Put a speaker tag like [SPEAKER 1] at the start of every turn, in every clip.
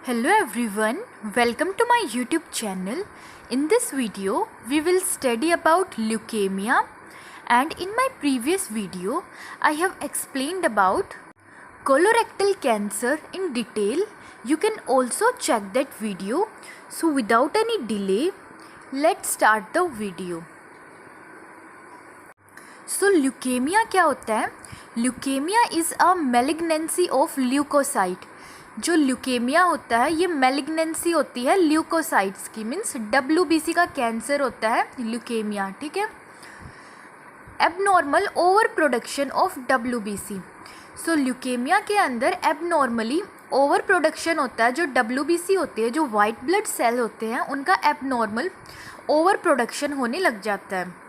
[SPEAKER 1] Hello everyone, welcome to my YouTube channel. In this video, we will study about leukemia, and in my previous video, I have explained about colorectal cancer in detail. You can also check that video. So without any delay, let's start the video. So leukemia क्या होता है? Leukemia is a malignancy of leukocyte. जो leukaemia होता है ये malignancy होती है leukocytes की, मीन्स WBC का कैंसर होता है ल्यूकेमिया, ठीक है. Abnormal over production of WBC. So leukemia के अंदर एबनॉर्मली ओवर प्रोडक्शन होता है. जो WBC होती है, जो वाइट ब्लड सेल होते हैं, उनका एबनॉर्मल ओवर प्रोडक्शन होने लग जाता है.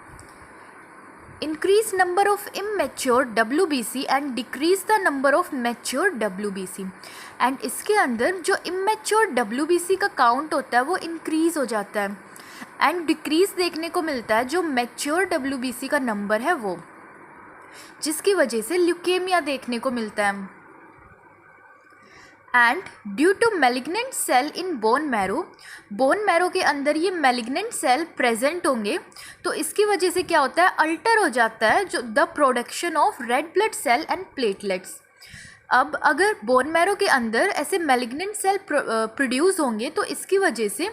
[SPEAKER 1] Increase number of immature WBC and decrease the number of mature WBC. And इसके अंदर जो immature WBC का काउंट होता है वो इंक्रीज़ हो जाता है एंड डिक्रीज़ देखने को मिलता है जो mature WBC का नंबर है वो, जिसकी वजह से ल्यूकेमिया देखने को मिलता है. And due to malignant cell in bone marrow के अंदर ये मैलिग्नेंट सेल प्रेजेंट होंगे, तो इसकी वजह से क्या होता है, अल्टर हो जाता है जो the production of red blood cell and platelets. अब अगर बोन मैरो के अंदर ऐसे मैलिग्नेंट सेल प्रोड्यूस होंगे तो इसकी वजह से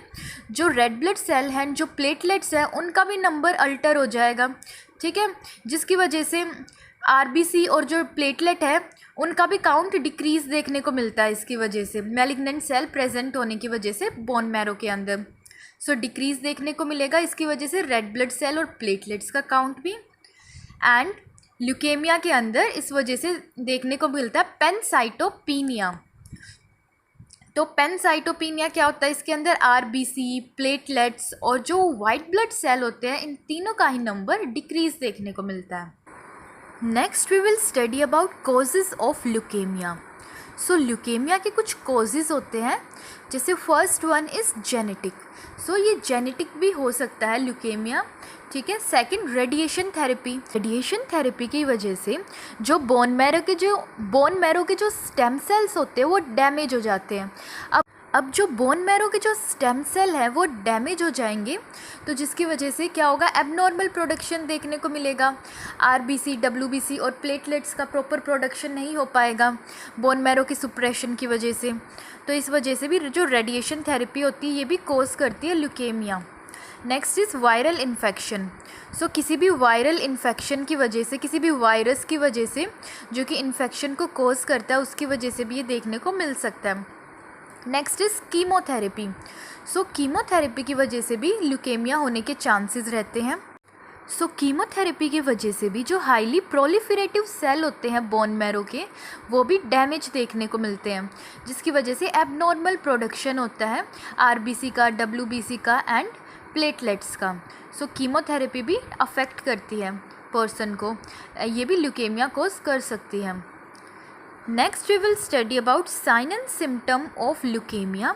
[SPEAKER 1] जो रेड ब्लड सेल हैं, जो प्लेटलेट्स हैं, उनका भी नंबर अल्टर हो जाएगा, ठीक है, जिसकी वजह से RBC और जो प्लेटलेट है उनका भी काउंट डिक्रीज़ देखने को मिलता है. इसकी वजह से मैलिग्नेंट सेल प्रेजेंट होने की वजह से बोन मैरो के अंदर सो डिक्रीज़ देखने को मिलेगा. इसकी वजह से रेड ब्लड सेल और प्लेटलेट्स का काउंट भी. एंड ल्यूकेमिया के अंदर इस वजह से देखने को मिलता है पैनसाइटोपिनिया. तो पैनसाइटोपिनिया क्या होता है, इसके अंदर RBC, प्लेटलेट्स और जो वाइट ब्लड सेल होते हैं, इन तीनों का ही नंबर डिक्रीज़ देखने को मिलता है. Next we will study about causes of leukaemia. So leukemia के कुछ कॉजेज़ होते हैं, जैसे first one is genetic. So ये जेनेटिक भी हो सकता है ल्यूकेमिया, ठीक है. सेकंड, रेडिएशन थेरेपी की वजह से जो बोन मैरो के जो स्टेम सेल्स होते हैं वो डैमेज हो जाते हैं. अब जो बोन मैरो के जो स्टेम सेल हैं वो डैमेज हो जाएंगे, तो जिसकी वजह से क्या होगा, एबनॉर्मल प्रोडक्शन देखने को मिलेगा. RBC, WBC और प्लेटलेट्स का प्रॉपर प्रोडक्शन नहीं हो पाएगा बोन मैरो की सुप्रेशन की वजह से. तो इस वजह से भी जो रेडिएशन थेरेपी होती है ये भी कोज करती है leukaemia. Next is viral infection. So किसी भी वायरल इन्फेक्शन की वजह से, किसी भी वायरस की वजह से जो कि इन्फेक्शन को कोज करता है, उसकी वजह से भी ये देखने को मिल सकता है. Next is chemotherapy. So chemotherapy की वजह से भी ल्यूकेमिया होने के चांसेस रहते हैं. सो कीमोथेरेपी की वजह से भी जो हाईली प्रोलिफरेटिव सेल होते हैं बोन मैरो के, वो भी डैमेज देखने को मिलते हैं, जिसकी वजह से एबनॉर्मल प्रोडक्शन होता है RBC का, WBC का एंड प्लेटलेट्स का. सो कीमोथेरेपी भी अफेक्ट करती है पर्सन को, ये भी ल्यूकेमिया कोज कर सकती है. Next we will study about sign and symptom of leukaemia.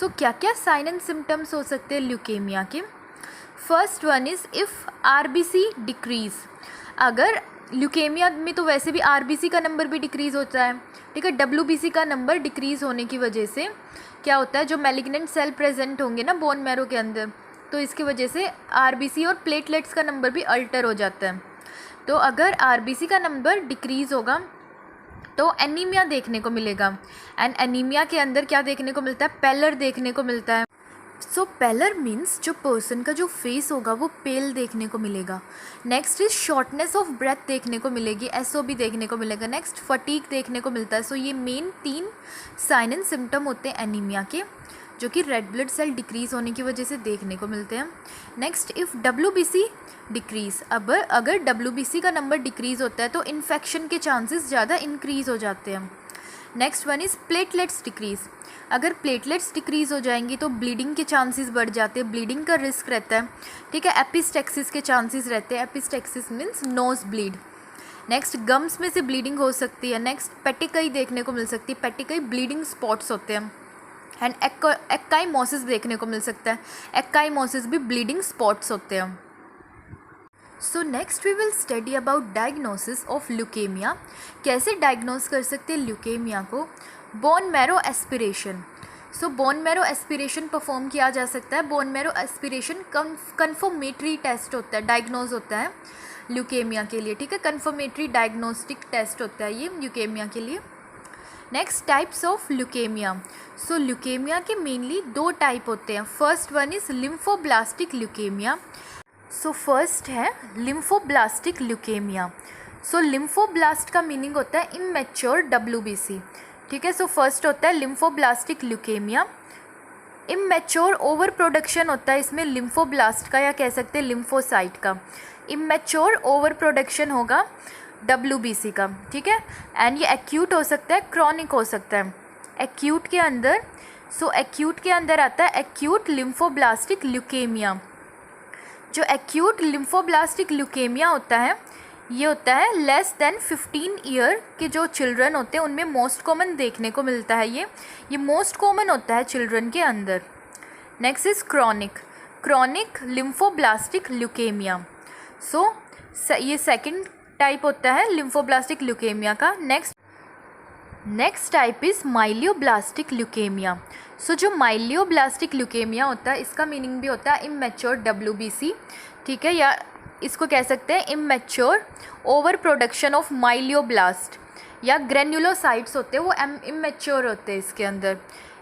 [SPEAKER 1] So क्या क्या साइन एंड सिम्टम्स हो सकते हैं ल्यूकेमिया के. First one is if RBC decrease. अगर ल्यूकेमिया में तो वैसे भी RBC का नंबर भी डिक्रीज़ होता है, ठीक है. WBC का नंबर डिक्रीज़ होने की वजह से क्या होता है, जो मैलिग्नेंट सेल प्रेजेंट होंगे ना बोन मैरो के अंदर, तो इसकी वजह से RBC और प्लेटलेट्स का नंबर भी अल्टर हो जाता है. तो अगर RBC का नंबर डिक्रीज़ होगा तो एनीमिया देखने को मिलेगा. एंड एनीमिया के अंदर क्या देखने को मिलता है, पैलर देखने को मिलता है. सो पैलर मीन्स जो पर्सन का जो फेस होगा वो पेल देखने को मिलेगा. Next is shortness of breath देखने को मिलेगी, SOB देखने को मिलेगा. नेक्स्ट फटीक देखने को मिलता है. सो ये मेन 3 साइन एंड सिम्टम होते हैं एनीमिया के, जो कि रेड ब्लड सेल डिक्रीज़ होने की वजह से देखने को मिलते हैं. Next, if WBC decrease. अब अगर WBC का नंबर डिक्रीज़ होता है तो इन्फेक्शन के चांसेस ज़्यादा इंक्रीज़ हो जाते हैं. Next one is platelets decrease. अगर प्लेटलेट्स डिक्रीज़ हो जाएंगी तो ब्लीडिंग के चांसेस बढ़ जाते हैं, ब्लीडिंग का रिस्क रहता है, ठीक है. एपिस्टेक्सिस के चांसेस रहते हैं. Epistaxis means nose bleed. Next, gums में से ब्लीडिंग हो सकती है. नेक्स्ट, पेटिकई देखने को मिल सकती है. पेटिकई ब्लीडिंग स्पॉट्स होते हैं. एंड एक्काइमोसिस देखने को मिल सकता है. एक्काइमोसिस भी ब्लीडिंग स्पॉट्स होते हैं. So next we will study about diagnosis of leukaemia. कैसे डायग्नोस कर सकते हैं ल्यूकेमिया को. Bone marrow aspiration. So bone marrow aspiration perform किया जा सकता है। Bone marrow aspiration confirmatory test होता है, डायग्नोज होता है ल्यूकेमिया के लिए, ठीक है। कन्फर्मेटरी डायग्नोस्टिक टेस्ट होता है ये ल्यूकेमिया के लिए। Next types of leukaemia. So leukemia के मेनली 2 टाइप होते हैं। First one is lymphoblastic leukaemia. So first है लिम्फोब्लास्टिक ल्यूकेमिया। सो लिम्फोब्लास्ट का मीनिंग होता है इमैच्योर WBC, ठीक है। सो फर्स्ट होता है lymphoblastic leukaemia. Immature over production होता है इसमें लिम्फोब्लास्ट का, या कह सकते हैं लिम्फोसाइट का। इमैच्योर ओवर प्रोडक्शन होगा WBC का, ठीक है। एंड ये एक्यूट हो सकता है, क्रॉनिक हो सकता है। एक्यूट के अंदर एक्यूट के अंदर आता है एक्यूट लिम्फोब्लास्टिक ल्यूकेमिया। जो एक्यूट लिम्फोब्लास्टिक ल्यूकेमिया होता है ये होता है लेस देन 15 ईयर के जो चिल्ड्रन होते हैं उनमें मोस्ट कॉमन देखने को मिलता है। ये मोस्ट कॉमन होता है चिल्ड्रन के अंदर। Next is chronic lymphoblastic leukaemia. So ये सेकंड टाइप होता है लिम्फोब्लास्टिक ल्यूकेमिया का। Next type is myeloblastic leukaemia. So जो माइलियोब्लास्टिक ल्यूकेमिया होता है इसका मीनिंग भी होता है इमैच्योर WBC, ठीक है, या इसको कह सकते हैं इमैच्योर ओवर प्रोडक्शन ऑफ माइलियोब्लास्ट, या ग्रेन्युलोसाइट्स होते हैं वो इमैच्योर होते हैं इसके अंदर।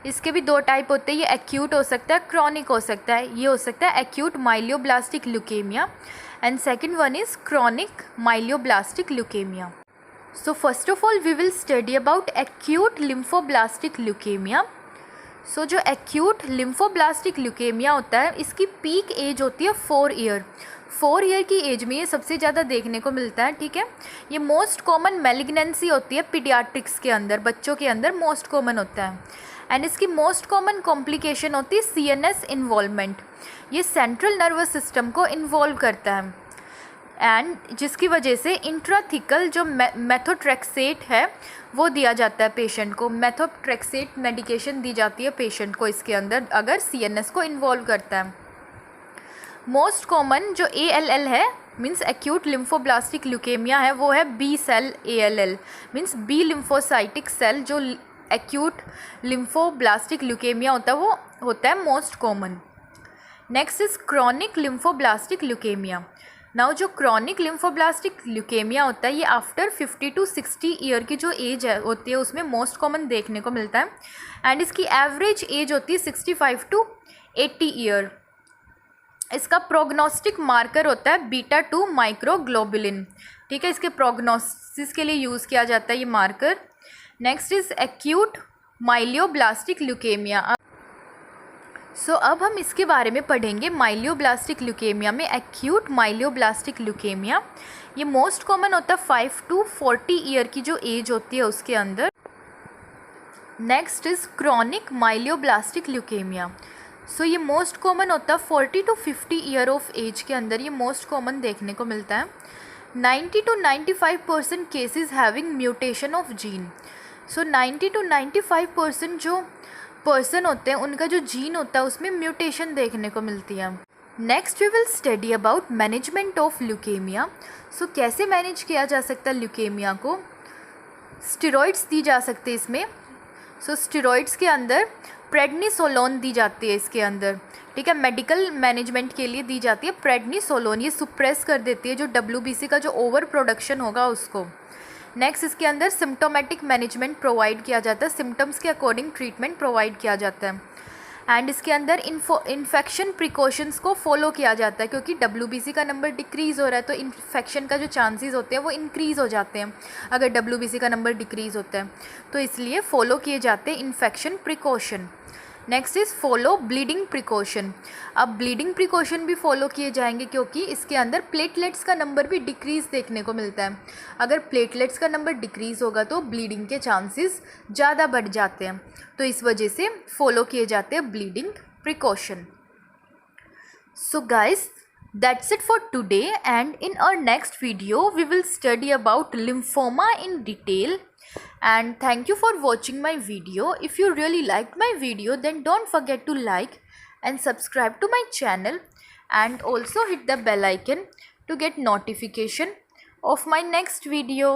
[SPEAKER 1] इसके भी 2 टाइप होते हैं, ये एक्यूट हो सकता है, क्रॉनिक हो सकता है। ये हो सकता है acute myeloblastic leukaemia and second one is chronic myeloblastic leukaemia. So first of all we will study about acute lymphoblastic leukaemia. So जो एक्यूट लिम्फोब्लास्टिक ल्यूकेमिया होता है इसकी पीक एज होती है 4 ईयर। 4 ईयर की एज में ये सबसे ज़्यादा देखने को मिलता है, ठीक है। ये मोस्ट कॉमन मैलिग्नेंसी होती है पीडियाट्रिक्स के अंदर, बच्चों के अंदर मोस्ट कॉमन होता है। एंड इसकी मोस्ट कॉमन कॉम्प्लिकेशन होती है CNS इन्वॉल्वमेंट। ये सेंट्रल नर्वस सिस्टम को इन्वॉल्व करता है एंड जिसकी वजह से इंट्राथिकल जो मेथोट्रेक्सेट है वो दिया जाता है पेशेंट को। मेथोट्रेक्सेट मेडिकेशन दी जाती है पेशेंट को इसके अंदर अगर CNS को इन्वॉल्व करता है। मोस्ट कॉमन जो ALL है मीन्स एक्यूट लिम्फोब्लास्टिक ल्यूकेमिया है वो है B cell ALL means B lymphocytic cell. जो एक्यूट लिम्फोब्लास्टिक ल्यूकेमिया होता है वो होता है most common. Next is chronic lymphoblastic leukemia. Now जो क्रॉनिक लिम्फोब्लास्टिक ल्यूकेमिया होता है ये आफ्टर 50 to 60 ईयर की जो एज है होती है उसमें मोस्ट कॉमन देखने को मिलता है एंड इसकी एवरेज एज होती है 65 to 80 ईयर। इसका प्रोग्नोस्टिक मार्कर होता है β2 माइक्रोग्लोबुलिन, ठीक है। इसके प्रोग्नोसिस के लिए यूज़ किया जाता है ये marker. Next is acute myeloblastic leukaemia. So अब हम इसके बारे में पढ़ेंगे। माइलियोब्लास्टिक ल्यूकेमिया में एक्यूट माइलियोब्लास्टिक ल्यूकेमिया ये मोस्ट कॉमन होता है 5 to 40 ईयर की जो एज होती है उसके अंदर। Next is chronic myeloblastic leukaemia. So ये मोस्ट कॉमन होता है 40 to 50 ईयर ऑफ एज के अंदर, ये मोस्ट कॉमन देखने को मिलता है। 90 to 95% cases having mutation of gene. So 90 to 95% जो पर्सन होते हैं उनका जो जीन होता है उसमें म्यूटेशन देखने को मिलती है। Next we will study about management of leukaemia. So कैसे मैनेज किया जा सकता है ल्यूकेमिया को। स्टेरॉइड्स दी जा सकते हैं इसमें। सो स्टेरॉइड्स के अंदर प्रेडनिसोलोन दी जाती है इसके अंदर, ठीक है। मेडिकल मैनेजमेंट के लिए दी जाती है प्रेडनिसोलोन। ये सुप्रेस कर देती है जो WBC का जो ओवर प्रोडक्शन होगा उसको। नेक्स्ट इसके अंदर सिम्टोमेटिक मैनेजमेंट प्रोवाइड किया जाता है, सिम्टम्स के अकॉर्डिंग ट्रीटमेंट प्रोवाइड किया जाता है एंड इसके अंदर इन्फेक्शन प्रिकॉशंस को फॉलो किया जाता है क्योंकि WBC का नंबर डिक्रीज़ हो रहा है तो इन्फेक्शन का जो चांसेस होते हैं वो इंक्रीज़ हो जाते हैं अगर WBC का नंबर डिक्रीज़ होता है, तो इसलिए फॉलो किए जाते हैं infection precaution. Next is follow bleeding precaution. अब ब्लीडिंग प्रिकॉशन भी फॉलो किए जाएंगे क्योंकि इसके अंदर प्लेटलेट्स का नंबर भी डिक्रीज़ देखने को मिलता है। अगर प्लेटलेट्स का नंबर डिक्रीज़ होगा तो ब्लीडिंग के चांसेस ज़्यादा बढ़ जाते हैं, तो इस वजह से फॉलो किए जाते हैं bleeding precaution. So guys, that's it for today, and in our next video we will study about lymphoma in detail. And thank you for watching my video. If you really liked my video, then don't forget to like and subscribe to my channel and also hit the bell icon to get notification of my next video.